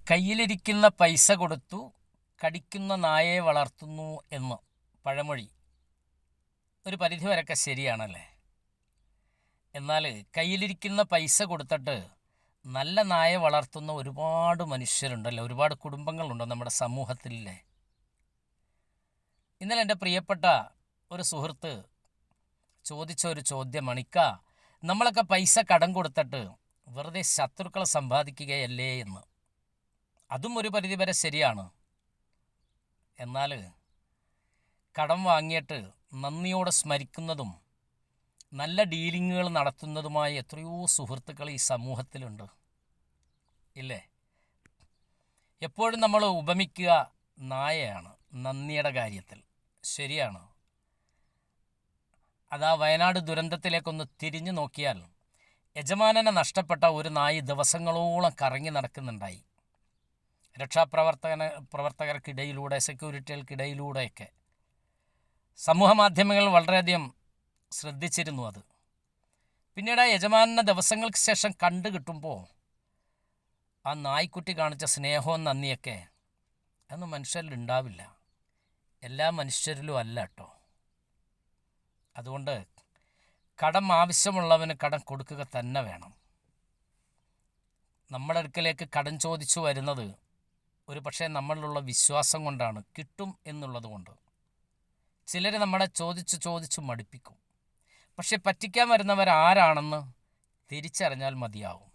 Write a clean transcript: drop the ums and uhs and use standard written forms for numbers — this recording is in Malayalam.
കയ്യിലിരിക്കുന്ന പൈസ കൊടുത്തു കടിക്കുന്ന നായയെ വളർത്തുന്നു എന്ന് പഴമൊഴി ഒരു പരിധിവരെയൊക്കെ ശരിയാണല്ലേ. എന്നാൽ കയ്യിലിരിക്കുന്ന പൈസ കൊടുത്തിട്ട് നല്ല നായയെ വളർത്തുന്ന ഒരുപാട് മനുഷ്യരുണ്ടല്ലോ, ഒരുപാട് കുടുംബങ്ങളുണ്ടോ നമ്മുടെ സമൂഹത്തിലെ. ഇന്നലെ എൻ്റെ പ്രിയപ്പെട്ട ഒരു സുഹൃത്ത് ചോദിച്ച ഒരു ചോദ്യം, മണിക്ക, നമ്മളൊക്കെ പൈസ കടം കൊടുത്തിട്ട് വെറുതെ ശത്രുക്കളെ സമ്പാദിക്കുകയല്ലേ എന്ന്. അതും ഒരു പരിധിവരെ ശരിയാണ്. എന്നാൽ കടം വാങ്ങിയിട്ട് നന്ദിയോടെ സ്മരിക്കുന്നതും നല്ല ഡീലിങ്ങുകൾ നടത്തുന്നതുമായ എത്രയോ സുഹൃത്തുക്കൾ ഈ സമൂഹത്തിലുണ്ട്, ഇല്ലേ? എപ്പോഴും നമ്മൾ ഉപമിക്കുക നായയാണ് നന്ദിയുടെ കാര്യത്തിൽ. ശരിയാണ്. അതാ വയനാട് ദുരന്തത്തിലേക്കൊന്ന് തിരിഞ്ഞു നോക്കിയാൽ യജമാനനെ നഷ്ടപ്പെട്ട ഒരു നായി ദിവസങ്ങളോളം കറങ്ങി നടക്കുന്നുണ്ടായി. പ്രവർത്തകർക്കിടയിലൂടെ, സെക്യൂരിറ്റികൾക്കിടയിലൂടെയൊക്കെ സമൂഹ മാധ്യമങ്ങൾ വളരെയധികം ശ്രദ്ധിച്ചിരുന്നു അത്. പിന്നീട് ആ യജമാനെ ദിവസങ്ങൾക്ക് ശേഷം കണ്ടു കിട്ടുമ്പോൾ ആ നായ്ക്കുട്ടി കാണിച്ച സ്നേഹവും നന്ദിയൊക്കെ അതൊന്നും മനുഷ്യരിലുണ്ടാവില്ല. എല്ലാ മനുഷ്യരിലും അല്ല കേട്ടോ. അതുകൊണ്ട് കടം ആവശ്യമുള്ളവന് കടം കൊടുക്കുക തന്നെ വേണം. നമ്മുടെ അടുക്കലേക്ക് കടം ചോദിച്ചു വരുന്നത് ഒരു പക്ഷേ നമ്മളിലുള്ള വിശ്വാസം കൊണ്ടാണ്, കിട്ടും എന്നുള്ളത് കൊണ്ട്. ചിലർ നമ്മളെ ചോദിച്ചു മടുപ്പിക്കും. പക്ഷെ പറ്റിക്കാൻ വരുന്നവരാരാണെന്ന് തിരിച്ചറിഞ്ഞാൽ മതിയാവും.